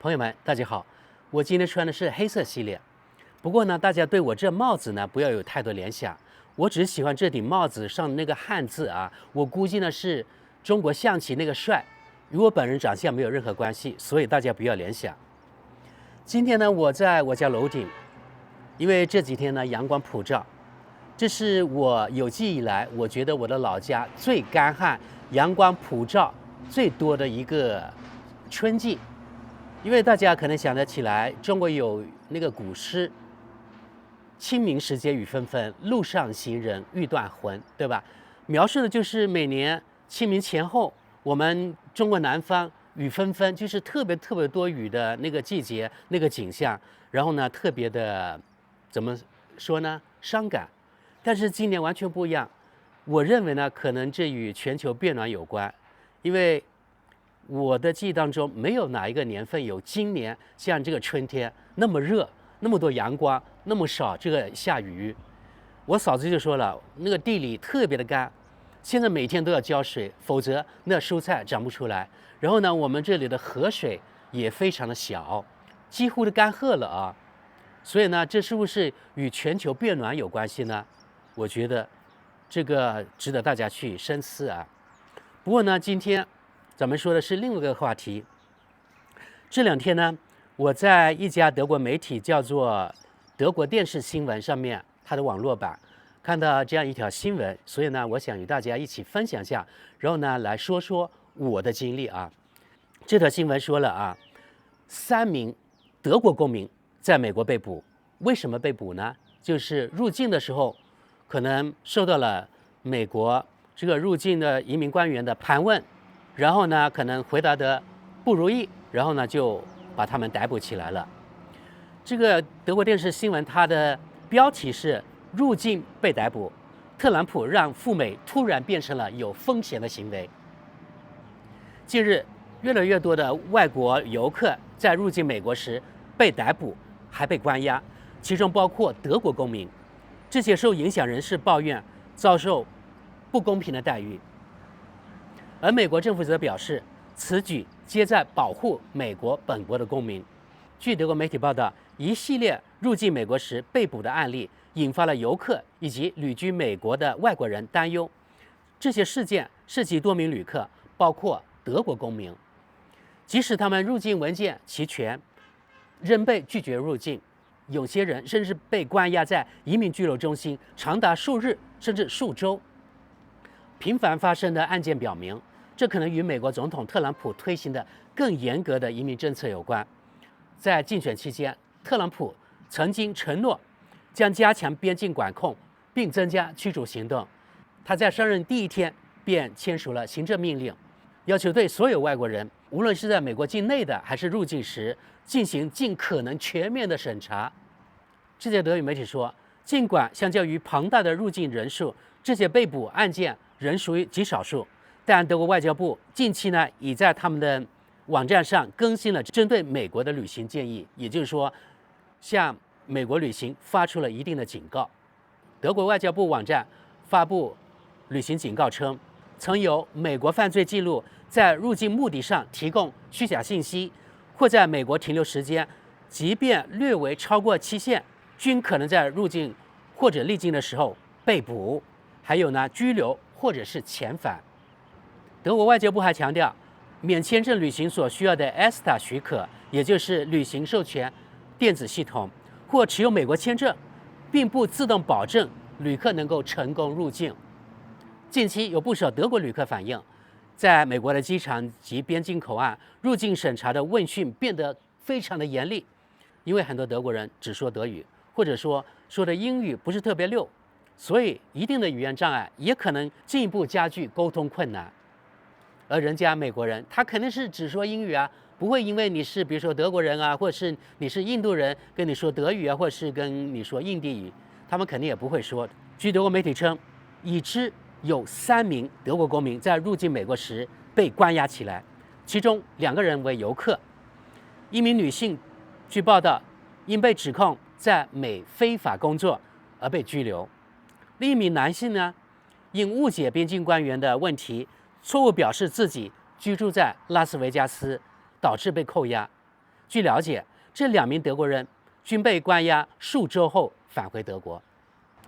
朋友们，大家好，我今天穿的是黑色系列。不过呢，大家对我这帽子呢不要有太多联想，我只喜欢这顶帽子上的那个汉字啊，我估计呢是中国象棋那个帅，与我本人长相没有任何关系，所以大家不要联想。今天呢，我在我家楼顶，因为这几天呢阳光普照，这是我有记忆以来我觉得我的老家最干旱、阳光普照最多的一个春季。因为大家可能想得起来，中国有那个古诗“清明时节雨纷纷，路上行人欲断魂”，对吧？描述的就是每年清明前后，我们中国南方雨纷纷，就是特别多雨的那个季节，那个景象。然后呢，特别的怎么说呢？伤感。但是今年完全不一样，我认为呢，可能这与全球变暖有关，因为我的记忆当中，没有哪一个年份有今年像这个春天那么热，那么多阳光，那么少这个下雨。我嫂子就说了，那个地里特别的干，现在每天都要浇水，否则那蔬菜长不出来。然后呢，我们这里的河水也非常的小，几乎的干涸了啊。所以呢，这是不是与全球变暖有关系呢？我觉得这个值得大家去深思啊。不过呢，今天咱们说的是另外一个话题。这两天呢，我在一家德国媒体叫做德国电视新闻上面，它的网络版看到这样一条新闻，所以呢，我想与大家一起分享一下，然后呢，来说说我的经历啊。这条新闻说了啊，3名德国公民在美国被捕，为什么被捕呢？就是入境的时候，可能受到了美国这个入境的移民官员的盘问。然后呢，可能回答的不如意，然后呢就把他们逮捕起来了。这个德国电视新闻它的标题是"入境被逮捕，特朗普让赴美突然变成了有风险的行为"。近日，越来越多的外国游客在入境美国时被逮捕，还被关押，其中包括德国公民。这些受影响人士抱怨遭受不公平的待遇。而美国政府则表示，此举皆在保护美国本国的公民。据德国媒体报道，一系列入境美国时被捕的案例引发了游客以及旅居美国的外国人担忧。这些事件涉及多名旅客，包括德国公民，即使他们入境文件齐全，仍被拒绝入境。有些人甚至被关押在移民拘留中心，长达数日甚至数周。频繁发生的案件表明，这可能与美国总统特朗普推行的更严格的移民政策有关。在竞选期间，特朗普曾经承诺将加强边境管控，并增加驱逐行动。他在上任第一天便签署了行政命令，要求对所有外国人，无论是在美国境内的还是入境时，进行尽可能全面的审查。这些德语媒体说，尽管相较于庞大的入境人数，这些被捕案件仍属于极少数，但德国外交部近期呢，已在他们的网站上更新了针对美国的旅行建议，也就是说，向美国旅行发出了一定的警告。德国外交部网站发布旅行警告称，曾有美国犯罪记录在入境目的上提供虚假信息，或在美国停留时间即便略为超过期限，均可能在入境或者离境的时候被捕，还有呢拘留或者是遣返。德国外交部还强调，免签证旅行所需要的 ESTA 许可，也就是旅行授权电子系统，或持有美国签证，并不自动保证旅客能够成功入境。近期有不少德国旅客反映，在美国的机场及边境口岸，入境审查的问讯变得非常的严厉，因为很多德国人只说德语，或者说的英语不是特别溜，所以一定的语言障碍也可能进一步加剧沟通困难。而人家美国人，他肯定是只说英语啊，不会因为你是比如说德国人啊，或者是你是印度人，跟你说德语啊，或者是跟你说印地语，他们肯定也不会说。据德国媒体称，已知有3名德国公民在入境美国时被关押起来，其中2个人为游客。一名女性据报道因被指控在美非法工作而被拘留，另一名男性呢，因误解边境官员的问题，错误表示自己居住在拉斯维加斯，导致被扣押。据了解，这2名德国人均被关押数周后返回德国。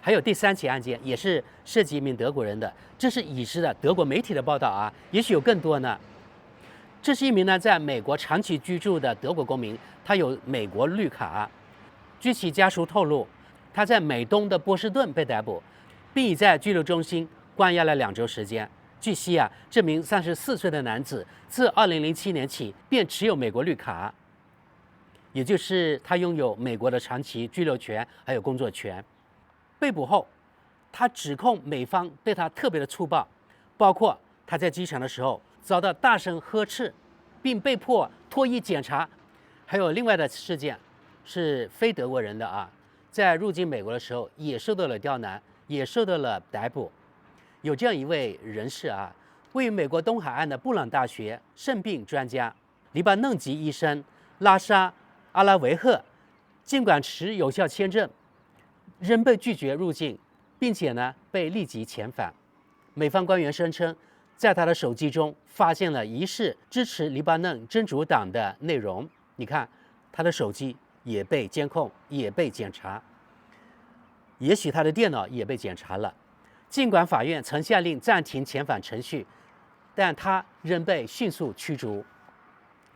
还有第3起案件也是涉及一名德国人的，这是已知的德国媒体的报道啊，也许有更多呢。这是一名在美国长期居住的德国公民，他有美国绿卡。据其家属透露，他在美东的波士顿被逮捕，并已在拘留中心关押了2周时间。据悉啊，这名34岁的男子自2007年起便持有美国绿卡，也就是他拥有美国的长期居留权还有工作权。被捕后，他指控美方对他特别的粗暴，包括他在机场的时候遭到大声呵斥，并被迫脱衣检查。还有另外的事件是非德国人的啊，在入境美国的时候也受到了刁难，也受到了逮捕。有这样一位人士啊，位于美国东海岸的布朗大学肾病专家黎巴嫩籍医生拉沙阿拉维赫，尽管持有效签证，仍被拒绝入境，并且呢被立即遣返。美方官员声称，在他的手机中发现了疑似支持黎巴嫩真主党的内容。你看，他的手机也被监控，也被检查，也许他的电脑也被检查了。尽管法院曾下令暂停遣返程序，但他仍被迅速驱逐。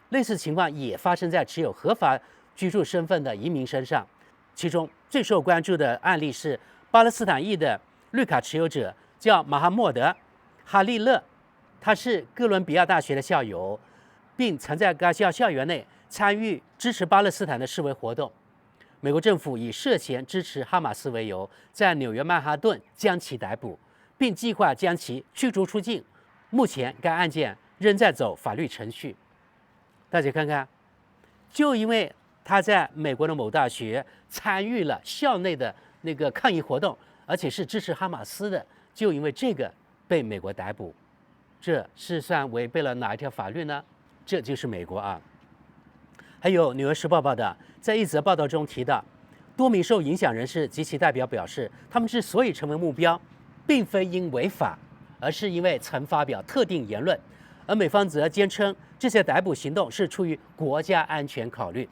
类似情况也发生在持有合法居住身份的移民身上。其中最受关注的案例是巴勒斯坦裔的绿卡持有者，叫马哈默德·哈利勒，他是哥伦比亚大学的校友，并曾在该校园内参与支持巴勒斯坦的示威活动。美国政府以涉嫌支持哈马斯为由，在纽约曼哈顿将其逮捕，并计划将其驱逐出境。目前该案件仍在走法律程序。大家看看，就因为他在美国的某大学参与了校内的那个抗议活动，而且是支持哈马斯的，就因为这个被美国逮捕，这是算违背了哪一条法律呢？这就是美国啊。还有《纽约时报》报道，在一则报道中提到，多名受影响人士及其代表表示，他们之所以成为目标，并非因违法，而是因为曾发表特定言论，而美方则坚称这些逮捕行动是出于国家安全考虑。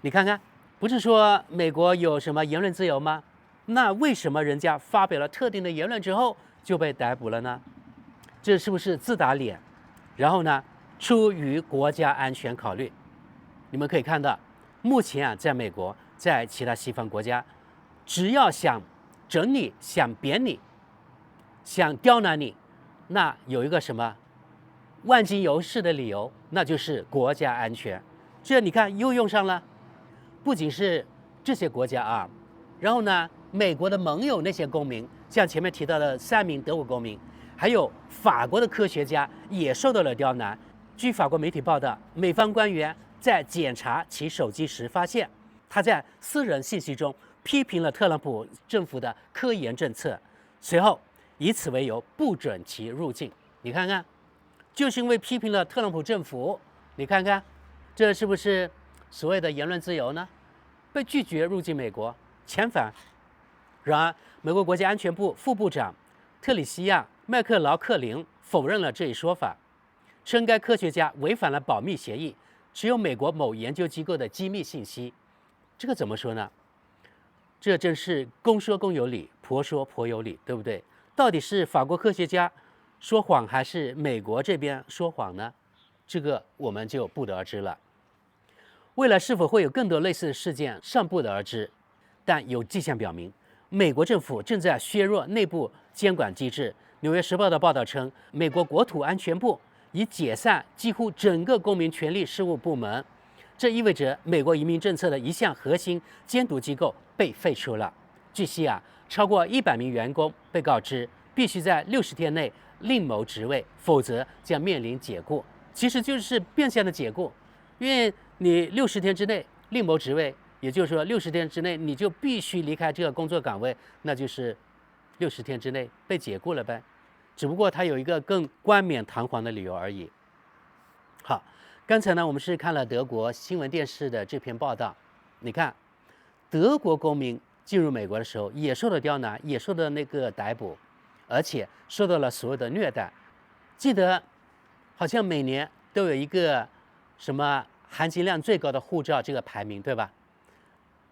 你看看，不是说美国有什么言论自由吗？那为什么人家发表了特定的言论之后就被逮捕了呢？这是不是自打脸？然后呢，出于国家安全考虑。你们可以看到，目前啊，在美国，在其他西方国家，只要想整你、想贬你、想刁难你，那有一个什么万金油式的理由，那就是国家安全。这你看又用上了。不仅是这些国家啊，然后呢，美国的盟友那些公民，像前面提到的3名德国公民，还有法国的科学家也受到了刁难。据法国媒体报道，美方官员在检查其手机时发现，他在私人信息中批评了特朗普政府的科研政策，随后以此为由不准其入境。你看看，就是因为批评了特朗普政府，你看看，这是不是所谓的言论自由呢？被拒绝入境美国，遣返。然而，美国国家安全部副部长特里西亚·麦克劳克林否认了这一说法，称该科学家违反了保密协议，持有美国某研究机构的机密信息。这个怎么说呢？这真是公说公有理，婆说婆有理，对不对？到底是法国科学家说谎，还是美国这边说谎呢？这个我们就不得而知了。未来是否会有更多类似的事件，尚不得而知。但有迹象表明，美国政府正在削弱内部监管机制。《纽约时报》的报道称，美国国土安全部已解散几乎整个公民权利事务部门，这意味着美国移民政策的一项核心监督机构被废除了。据悉啊，超过100名员工被告知必须在60天内另谋职位，否则将面临解雇。其实就是变相的解雇，因为你60天之内另谋职位，也就是说60天之内你就必须离开这个工作岗位，那就是60天之内被解雇了呗。只不过它有一个更冠冕堂皇的理由而已。好，刚才呢我们是看了德国新闻电视的这篇报道，你看德国公民进入美国的时候也受到刁难，也受到那个逮捕，而且受到了所有的虐待。记得好像每年都有一个什么含金量最高的护照这个排名，对吧？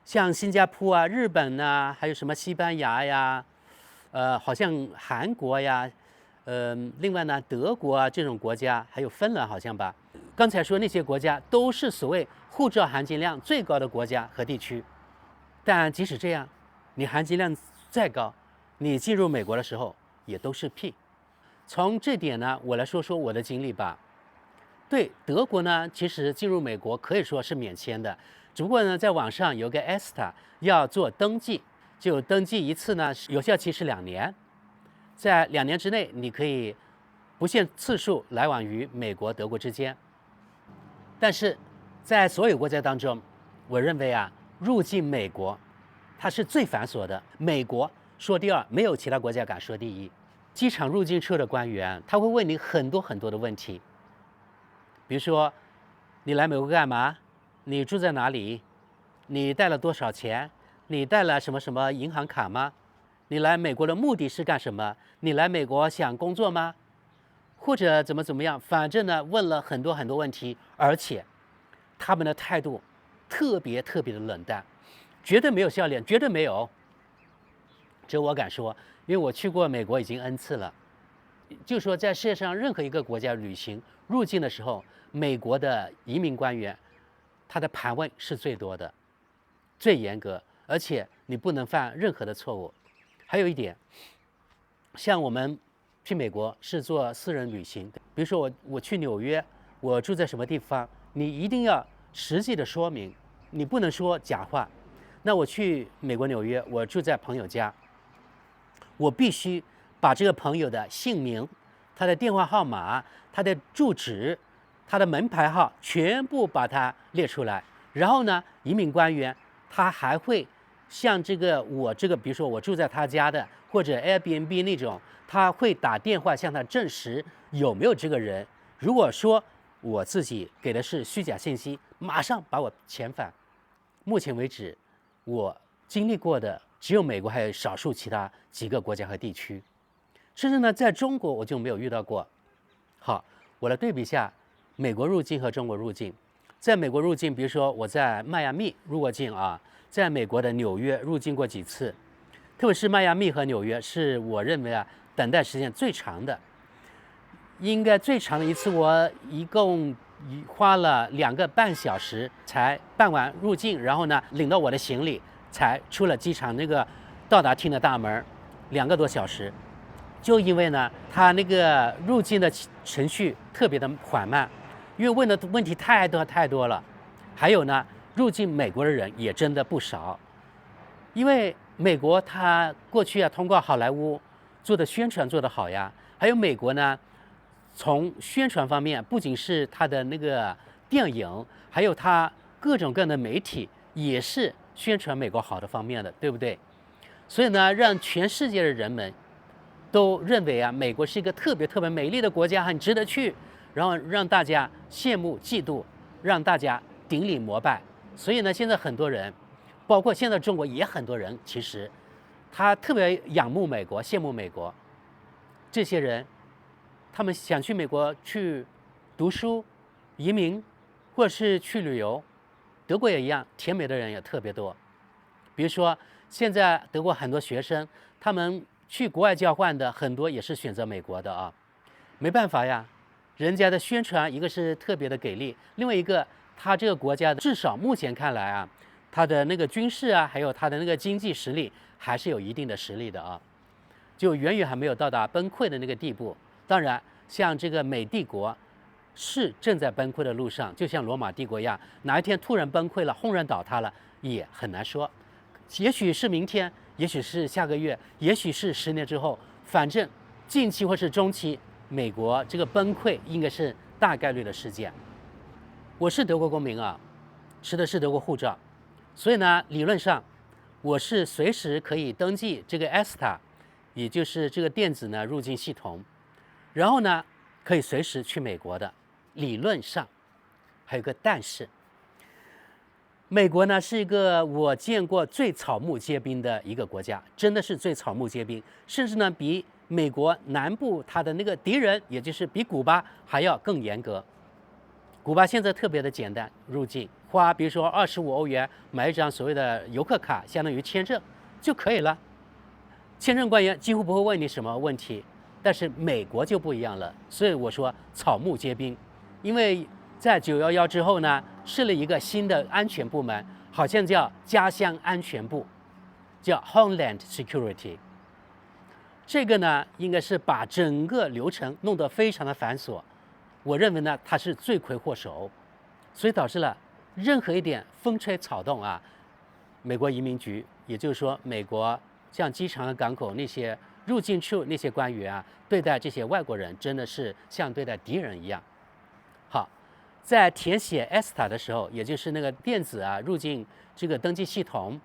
像新加坡啊、日本呐、还有什么西班牙呀，好像韩国呀，另外呢，德国啊这种国家，还有芬兰好像吧。刚才说那些国家都是所谓护照含金量最高的国家和地区，但即使这样，你含金量再高，你进入美国的时候也都是屁。从这点呢，我来说说我的经历吧。对德国呢，其实进入美国可以说是免签的，只不过呢，在网上有个 ESTA 要做登记，就登记一次呢，有效期是2年，在2年之内，你可以不限次数来往于美国、德国之间。但是在所有国家当中，我认为啊，入境美国它是最繁琐的。美国说第二，没有其他国家敢说第一。机场入境处的官员他会问你很多很多的问题，比如说你来美国干嘛？你住在哪里？你带了多少钱？你带了什么什么银行卡吗？你来美国的目的是干什么？你来美国想工作吗？或者怎么样？反正呢，问了很多很多问题，而且他们的态度特别特别的冷淡，绝对没有笑脸，绝对没有。这我敢说，因为我去过美国已经 N 次了。就说在世界上任何一个国家旅行入境的时候，美国的移民官员他的盘问是最多的，最严格，而且你不能犯任何的错误。还有一点，像我们去美国是做私人旅行，比如说我去纽约，我住在什么地方，你一定要实际的说明，你不能说假话。那我去美国纽约，我住在朋友家，我必须把这个朋友的姓名、他的电话号码、他的住址、他的门牌号全部把它列出来。然后呢，移民官员他还会像我比如说我住在他家的，或者 Airbnb 那种，他会打电话向他证实有没有这个人。如果说我自己给的是虚假信息，马上把我遣返。目前为止，我经历过的只有美国，还有少数其他几个国家和地区，甚至呢，在中国我就没有遇到过。好，我来对比一下美国入境和中国入境。在美国入境，比如说我在迈阿密入过境啊，在美国的纽约入境过几次，特别是迈阿密和纽约是我认为啊等待时间最长的。应该最长的一次，我一共花了2个半小时才办完入境，然后呢领到我的行李，才出了机场那个到达厅的大门，2个多小时。就因为呢，他那个入境的程序特别的缓慢，因为问的问题太多太多了。还有呢，入境美国的人也真的不少，因为美国他过去啊通过好莱坞做的宣传做得好呀，还有美国呢，从宣传方面不仅是他的那个电影，还有他各种各样的媒体也是宣传美国好的方面的，对不对？所以呢，让全世界的人们都认为啊，美国是一个特别特别美丽的国家，很值得去，然后让大家羡慕嫉妒，让大家顶礼膜拜。所以呢，现在很多人，包括现在中国也很多人，其实他特别仰慕美国，羡慕美国。这些人，他们想去美国去读书、移民，或者是去旅游。德国也一样，甜美的人也特别多。比如说，现在德国很多学生，他们去国外交换的很多也是选择美国的啊，没办法呀，人家的宣传一个是特别的给力，另外一个他这个国家的至少目前看来啊，他的那个军事啊，还有他的那个经济实力还是有一定的实力的啊，就远远还没有到达崩溃的那个地步。当然，像这个美帝国是正在崩溃的路上，就像罗马帝国一样，哪一天突然崩溃了、轰然倒塌了也很难说，也许是明天。也许是下个月，也许是10年之后，反正近期或是中期，美国这个崩溃应该是大概率的事件。我是德国公民啊，持的是德国护照，所以呢，理论上我是随时可以登记这个 ESTA， 也就是这个电子呢入境系统，然后呢可以随时去美国的。理论上，还有个但是。美国呢是一个我见过最草木皆兵的一个国家，真的是最草木皆兵，甚至呢比美国南部它的那个敌人，也就是比古巴还要更严格。古巴现在特别的简单，入境花比如说25欧元买一张所谓的游客卡，相当于签证就可以了。签证官员几乎不会问你什么问题，但是美国就不一样了。所以我说草木皆兵，因为在911之后呢，设立一个新的安全部门，好像叫家乡安全部，叫 Homeland Security。这个呢，应该是把整个流程弄得非常的繁琐。我认为呢，他是罪魁祸首，所以导致了任何一点风吹草动啊，美国移民局，也就是说美国像机场和港口那些入境处那些官员啊，对待这些外国人真的是像对待敌人一样。好，在填写 ESTA 的时候，也就是那个电子入境这个登记系统，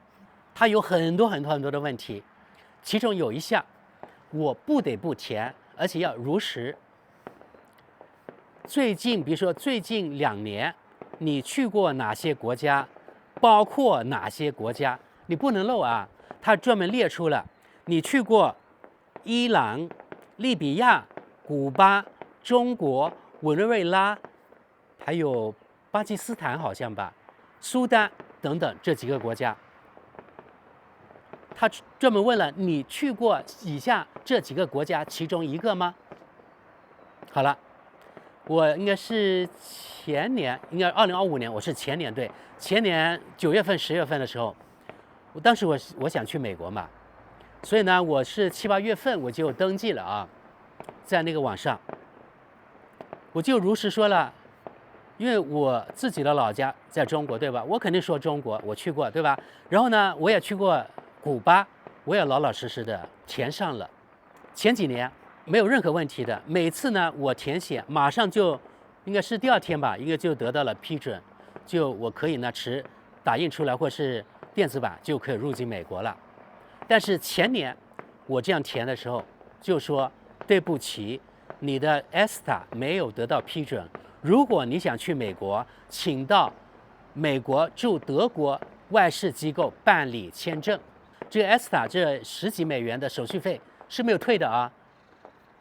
它有很多的问题，其中有一项我不得不填，而且要如实。最近，比如说最近2年，你去过哪些国家，包括哪些国家，你不能漏啊。他专门列出了你去过伊朗、利比亚、古巴、中国、委内瑞拉，还有巴基斯坦好像吧，苏丹等等这几个国家。他专门问了你去过以下这几个国家其中一个吗？好了。我应该是前年，应该2025年，我是前年，对，前年9月份、10月份的时候，当时我想去美国嘛，所以呢，我是7、8月份我就登记了啊，在那个网上，我就如实说了，因为我自己的老家在中国，对吧？我肯定说中国，我去过，对吧？然后呢，我也去过古巴，我也老实的填上了，前几年。没有任何问题的，每次呢我填写马上就，应该是第2天吧，应该就得到了批准，就我可以呢打印出来或是电子版就可以入境美国了。但是前年我这样填的时候就说对不起，你的 ESTA 没有得到批准，如果你想去美国，请到美国驻德国外事机构办理签证。这个 ESTA 这10几美元的手续费是没有退的啊。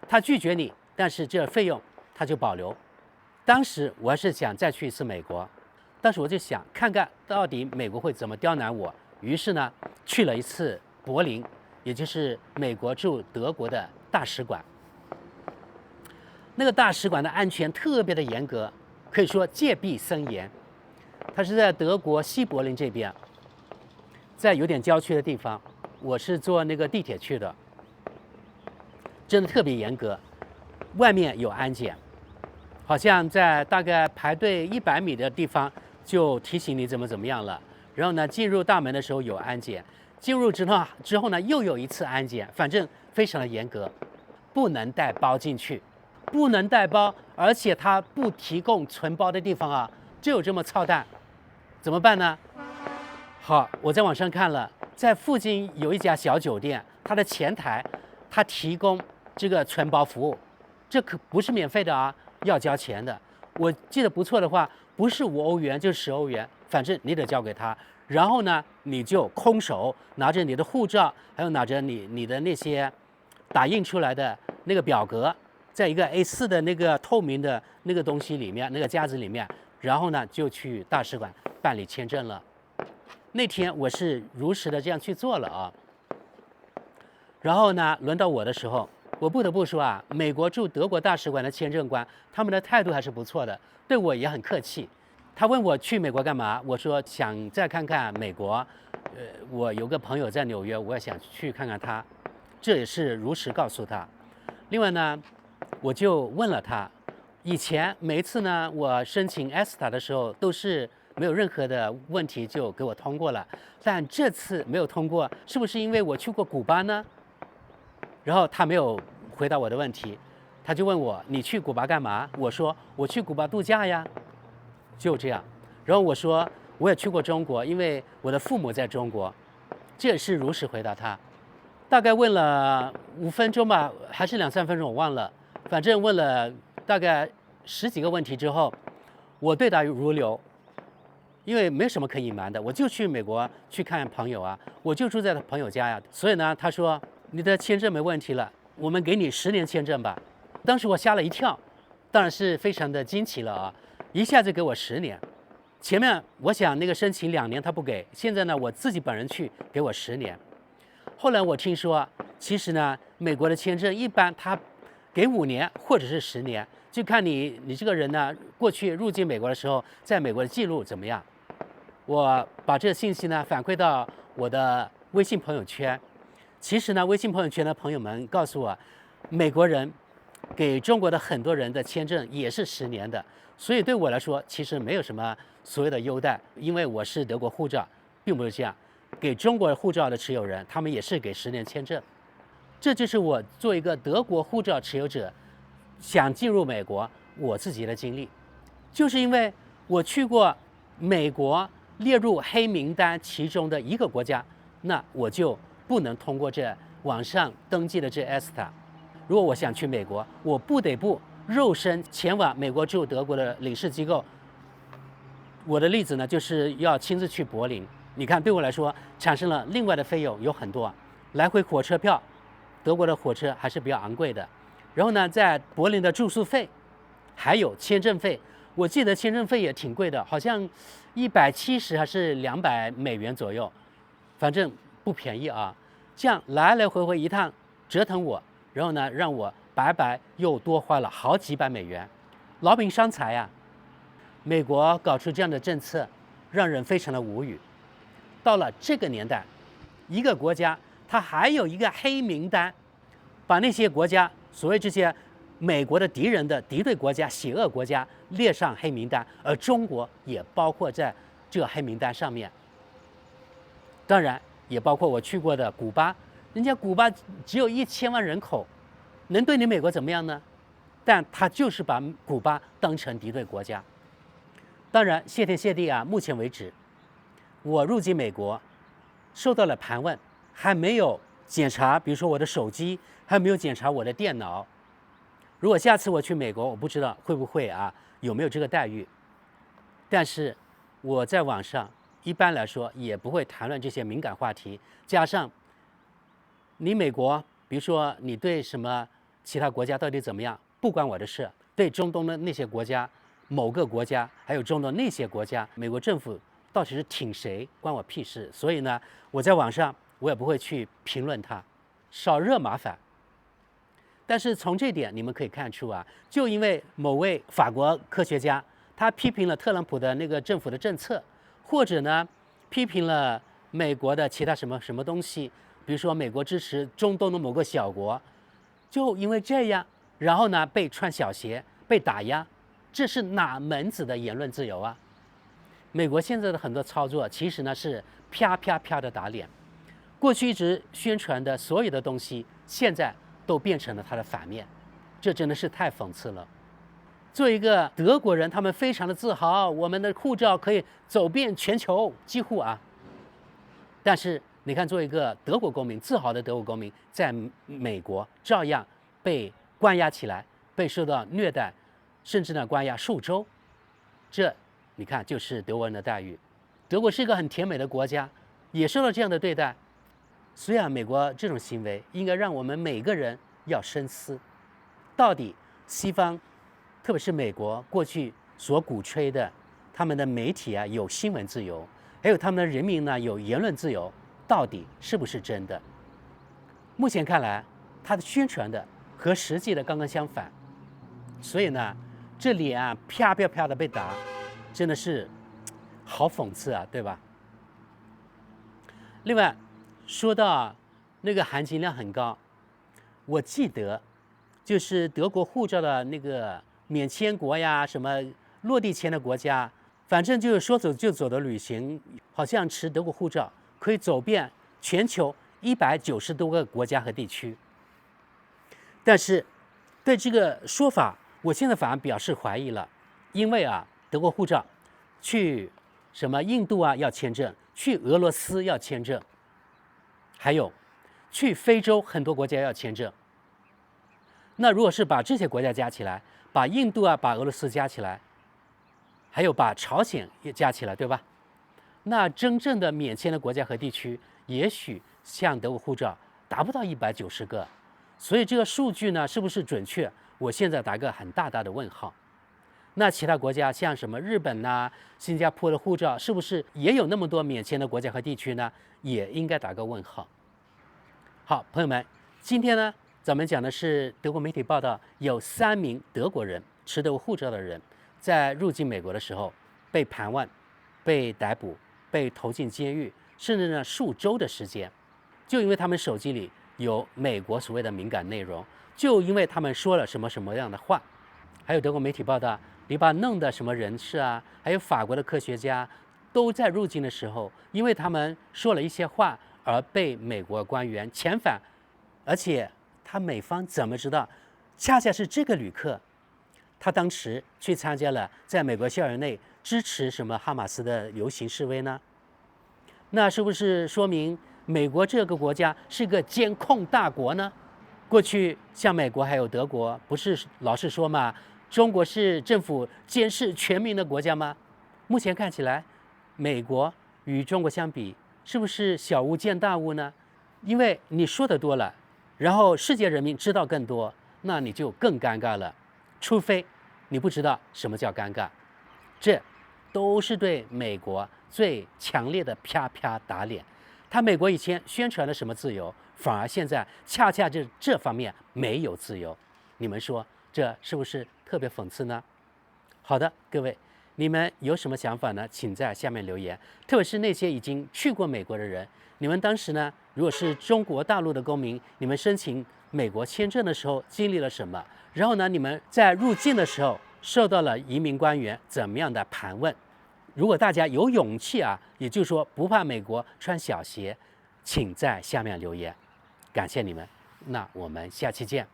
他拒绝你，但是这费用他就保留。当时我还是想再去一次美国，当时我就想看看到底美国会怎么刁难我。于是呢，去了一次柏林，也就是美国驻德国的大使馆。那个大使馆的安全特别的严格，可以说戒备森严。它是在德国西柏林这边，在有点郊区的地方。我是坐那个地铁去的。真的特别严格，外面有安检，好像在大概排队100米的地方就提醒你怎么样了。然后呢，进入大门的时候有安检，进入之后呢又有一次安检，反正非常的严格，不能带包进去，不能带包，而且他不提供存包的地方啊，就有这么操蛋，怎么办呢？好，我在网上看了，在附近有一家小酒店，它的前台它提供这个存包服务，这可不是免费的啊，要交钱的。我记得不错的话，不是5欧元就是10欧元，反正你得交给他。然后呢，你就空手拿着你的护照，还有拿着你的那些打印出来的那个表格，在一个 A4 的那个透明的那个东西里面，那个夹子里面，然后呢就去大使馆办理签证了。那天我是如实的这样去做了啊。然后呢，轮到我的时候。我不得不说啊，美国驻德国大使馆的签证官，他们的态度还是不错的，对我也很客气。他问我去美国干嘛，我说想再看看美国，我有个朋友在纽约，我也想去看看他，这也是如实告诉他。另外呢，我就问了他，以前每一次呢，我申请 ESTA 的时候都是没有任何的问题就给我通过了，但这次没有通过，是不是因为我去过古巴呢？然后他没有回答我的问题，他就问我你去古巴干嘛？我说我去古巴度假呀，就这样。然后我说我也去过中国，因为我的父母在中国，这也是如实回答他。大概问了5分钟吧，还是2、3分钟，我忘了。反正问了大概10几个问题之后，我对答如流，因为没什么可隐瞒的，我就去美国去看朋友啊，我就住在他朋友家呀。所以呢，他说你的签证没问题了，我们给你10年签证吧。当时我吓了一跳，当然是非常的惊奇了啊。一下子给我10年。前面我想那个申请2年他不给，现在呢我自己本人去给我10年。后来我听说，其实呢美国的签证一般他给5年或者是10年，就看你这个人呢过去入境美国的时候在美国的记录怎么样。我把这个信息呢反馈到我的微信朋友圈，其实呢微信朋友圈的朋友们告诉我，美国人给中国的很多人的签证也是10年的，所以对我来说其实没有什么所谓的优待，因为我是德国护照，并不是这样。给中国护照的持有人，他们也是给10年签证。这就是我做一个德国护照持有者想进入美国我自己的经历，就是因为我去过美国列入黑名单其中的一个国家，那我就不能通过这网上登记的这 ESTA。如果我想去美国，我不得不肉身前往美国驻德国的领事机构。我的例子呢，就是要亲自去柏林。你看，对我来说产生了另外的费用有很多，来回火车票，德国的火车还是比较昂贵的。然后呢，在柏林的住宿费，还有签证费，我记得签证费也挺贵的，好像170还是200美元左右，反正不便宜啊。这样来来回回一趟折腾我，然后呢，让我白白又多花了好几百美元，劳民伤财呀。美国搞出这样的政策，让人非常的无语。到了这个年代，一个国家它还有一个黑名单，把那些国家，所谓这些美国的敌人的敌对国家、邪恶国家列上黑名单，而中国也包括在这个黑名单上面。当然，也包括我去过的古巴，人家古巴只有1000万人口，能对你美国怎么样呢？但他就是把古巴当成敌对国家。当然，谢天谢地啊，目前为止，我入境美国受到了盘问，还没有检查，比如说我的手机，还没有检查我的电脑。如果下次我去美国，我不知道会不会啊，有没有这个待遇。但是我在网上一般来说也不会谈论这些敏感话题，加上你美国，比如说你对什么其他国家到底怎么样，不关我的事。对中东的那些国家，某个国家，还有中东那些国家，美国政府到底是挺谁，关我屁事。所以呢，我在网上我也不会去评论它，少惹麻烦。但是从这点你们可以看出啊，就因为某位法国科学家他批评了特朗普的那个政府的政策，或者呢批评了美国的其他什么什么东西，比如说美国支持中东的某个小国，就因为这样，然后呢被穿小鞋，被打压，这是哪门子的言论自由啊？美国现在的很多操作其实呢是啪啪啪的打脸，过去一直宣传的所有的东西，现在都变成了它的反面，这真的是太讽刺了。作为一个德国人，他们非常的自豪，我们的护照可以走遍全球，几乎啊。但是你看，作为一个德国公民，自豪的德国公民，在美国照样被关押起来，被受到虐待，甚至呢关押数周。这你看就是德国人的待遇。德国是一个很甜美的国家，也受到这样的对待。虽然美国这种行为应该让我们每个人要深思，到底西方，特别是美国过去所鼓吹的，他们的媒体啊有新闻自由，还有他们的人民呢有言论自由，到底是不是真的？目前看来，他的宣传的和实际的刚刚相反，所以呢，这脸啊啪啪啪的被打，真的是好讽刺啊，对吧？另外，说到那个含金量很高，我记得就是德国护照的那个免签国呀，什么落地签的国家，反正就是说走就走的旅行，好像持德国护照可以走遍全球190多个国家和地区。但是对这个说法，我现在反而表示怀疑了，因为啊，德国护照去什么印度啊要签证，去俄罗斯要签证，还有去非洲很多国家要签证。那如果是把这些国家加起来，把印度啊，把俄罗斯加起来，还有把朝鲜也加起来，对吧？那真正的免签的国家和地区，也许像德国护照达不到190个。所以这个数据呢，是不是准确？我现在打个很大大的问号。那其他国家像什么日本呐、新加坡的护照，是不是也有那么多免签的国家和地区呢？也应该打个问号。好，朋友们，今天呢，咱们讲的是德国媒体报道，有3名德国人持德国护照的人，在入境美国的时候被盘问、被逮捕、被投进监狱，甚至呢数周的时间，就因为他们手机里有美国所谓的敏感内容，就因为他们说了什么什么样的话。还有德国媒体报道，黎巴嫩的什么人士啊，还有法国的科学家，都在入境的时候，因为他们说了一些话而被美国官员遣返，而且美方怎么知道，恰恰是这个旅客，他当时去参加了在美国校园内支持什么哈马斯的游行示威呢？那是不是说明美国这个国家是个监控大国呢？过去像美国还有德国，不是老是说嘛，中国是政府监视全民的国家吗？目前看起来，美国与中国相比，是不是小巫见大巫呢？因为你说的多了，然后世界人民知道更多，那你就更尴尬了。除非你不知道什么叫尴尬，这都是对美国最强烈的啪啪打脸。美国以前宣传了什么自由，反而现在恰恰这方面没有自由。你们说这是不是特别讽刺呢？好的，各位，你们有什么想法呢？请在下面留言。特别是那些已经去过美国的人，你们当时呢，如果是中国大陆的公民，你们申请美国签证的时候经历了什么？然后呢，你们在入境的时候受到了移民官员怎么样的盘问？如果大家有勇气啊，也就是说不怕美国穿小鞋，请在下面留言。感谢你们，那我们下期见。